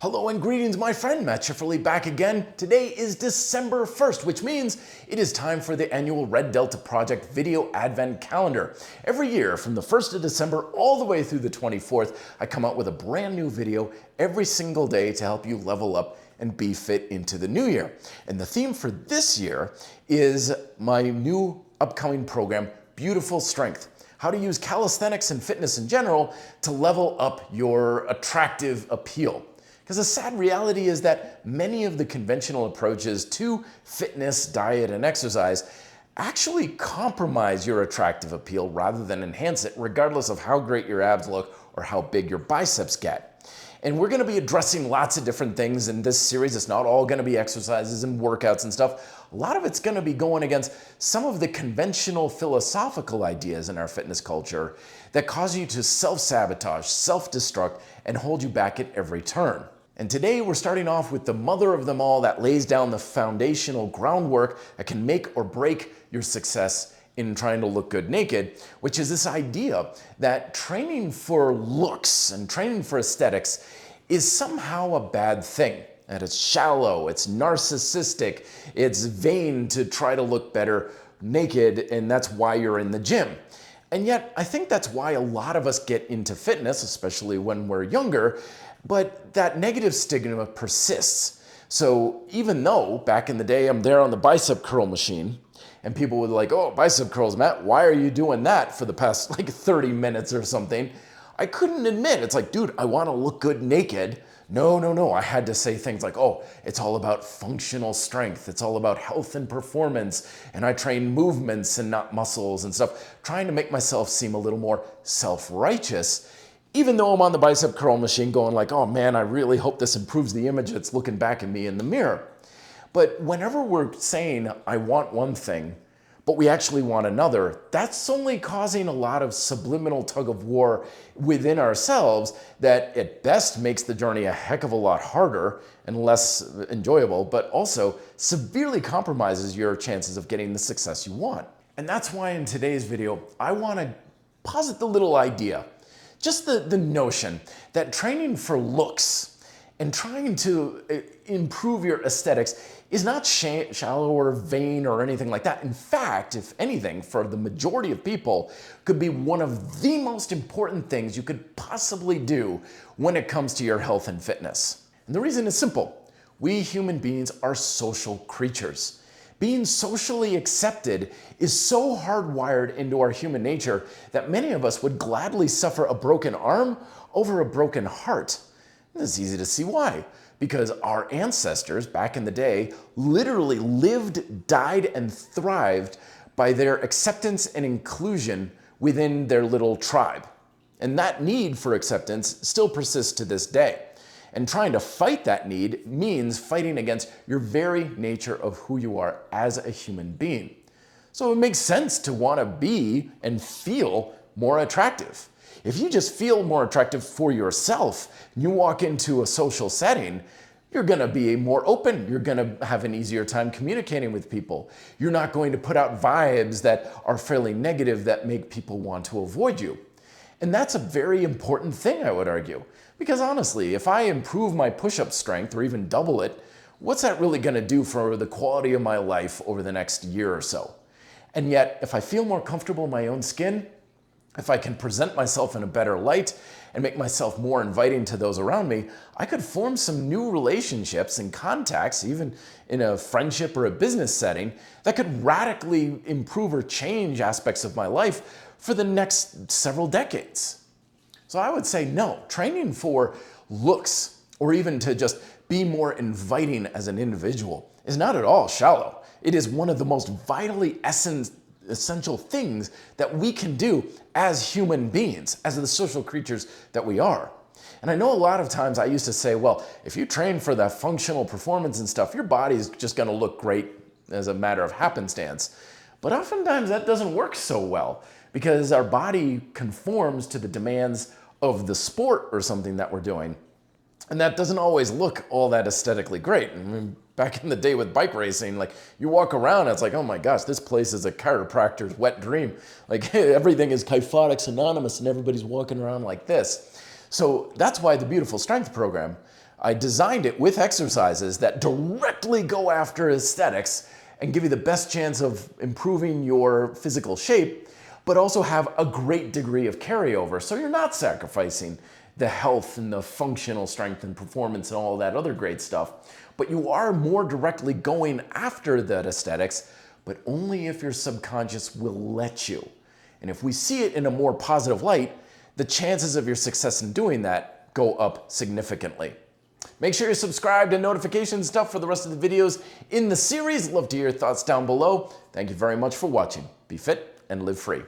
Hello and greetings, my friend. Matt Schifferly back again. Today is December 1st, which means it is time for the annual Red Delta Project Video Advent Calendar. Every year, from the 1st of December all the way through the 24th, I come out with a brand new video every single day to help you level up and be fit into the new year. And the theme for this year is my new upcoming program, Beautiful Strength. How to use calisthenics and fitness in general to level up your attractive appeal. Because the sad reality is that many of the conventional approaches to fitness, diet, and exercise actually compromise your attractive appeal rather than enhance it, regardless of how great your abs look or how big your biceps get. And we're going to be addressing lots of different things in this series. It's not all going to be exercises and workouts and stuff. A lot of it's going to be going against some of the conventional philosophical ideas in our fitness culture that cause you to self-sabotage, self-destruct, and hold you back at every turn. And today we're starting off with the mother of them all that lays down the foundational groundwork that can make or break your success in trying to look good naked, which is this idea that training for looks and training for aesthetics is somehow a bad thing. That it's shallow, it's narcissistic, it's vain to try to look better naked, and that's why you're in the gym. And yet, I think that's why a lot of us get into fitness, especially when we're younger, but that negative stigma persists. So even though back in the day I'm there on the bicep curl machine, and people would like, oh, bicep curls, Matt, why are you doing that for the past 30 minutes or something? I couldn't admit, it's like, dude, I want to look good naked. No. I had to say things like, oh, it's all about functional strength. It's all about health and performance. And I train movements and not muscles and stuff, trying to make myself seem a little more self-righteous, even though I'm on the bicep curl machine going like, oh man, I really hope this improves the image that's looking back at me in the mirror. But whenever we're saying, I want one thing, but we actually want another, that's only causing a lot of subliminal tug of war within ourselves that at best makes the journey a heck of a lot harder and less enjoyable, but also severely compromises your chances of getting the success you want. And that's why in today's video, I want to posit the little idea, just the notion that training for looks and trying to improve your aesthetics is not shallow or vain or anything like that. In fact, if anything, for the majority of people, could be one of the most important things you could possibly do when it comes to your health and fitness. And the reason is simple. We human beings are social creatures. Being socially accepted is so hardwired into our human nature that many of us would gladly suffer a broken arm over a broken heart. And it's easy to see why. Because our ancestors back in the day literally lived, died, and thrived by their acceptance and inclusion within their little tribe. And that need for acceptance still persists to this day. And trying to fight that need means fighting against your very nature of who you are as a human being. So it makes sense to want to be and feel more attractive. If you just feel more attractive for yourself, and you walk into a social setting, you're going to be more open. You're going to have an easier time communicating with people. You're not going to put out vibes that are fairly negative that make people want to avoid you. And that's a very important thing, I would argue. Because honestly, if I improve my push-up strength or even double it, what's that really going to do for the quality of my life over the next year or so? And yet, if I feel more comfortable in my own skin, if I can present myself in a better light and make myself more inviting to those around me, I could form some new relationships and contacts, even in a friendship or a business setting, that could radically improve or change aspects of my life for the next several decades. So I would say no, training for looks or even to just be more inviting as an individual is not at all shallow. It is one of the most vitally essential things that we can do as human beings, as the social creatures that we are. And I know a lot of times I used to say, well, if you train for that functional performance and stuff, your body's just going to look great as a matter of happenstance. But oftentimes that doesn't work so well because our body conforms to the demands of the sport or something that we're doing. And that doesn't always look all that aesthetically great. I mean, back in the day with bike racing, like you walk around, it's like, oh my gosh, this place is a chiropractor's wet dream. Like everything is kyphotic synonymous and everybody's walking around like this. So that's why the Beautiful Strength program I designed it with exercises that directly go after aesthetics and give you the best chance of improving your physical shape, but also have a great degree of carryover, so you're not sacrificing the health and the functional strength and performance and all that other great stuff, but you are more directly going after that aesthetics, but only if your subconscious will let you. And if we see it in a more positive light, the chances of your success in doing that go up significantly. Make sure you're subscribed and notification stuff for the rest of the videos in the series. Love to hear your thoughts down below. Thank you very much for watching. Be fit and live free.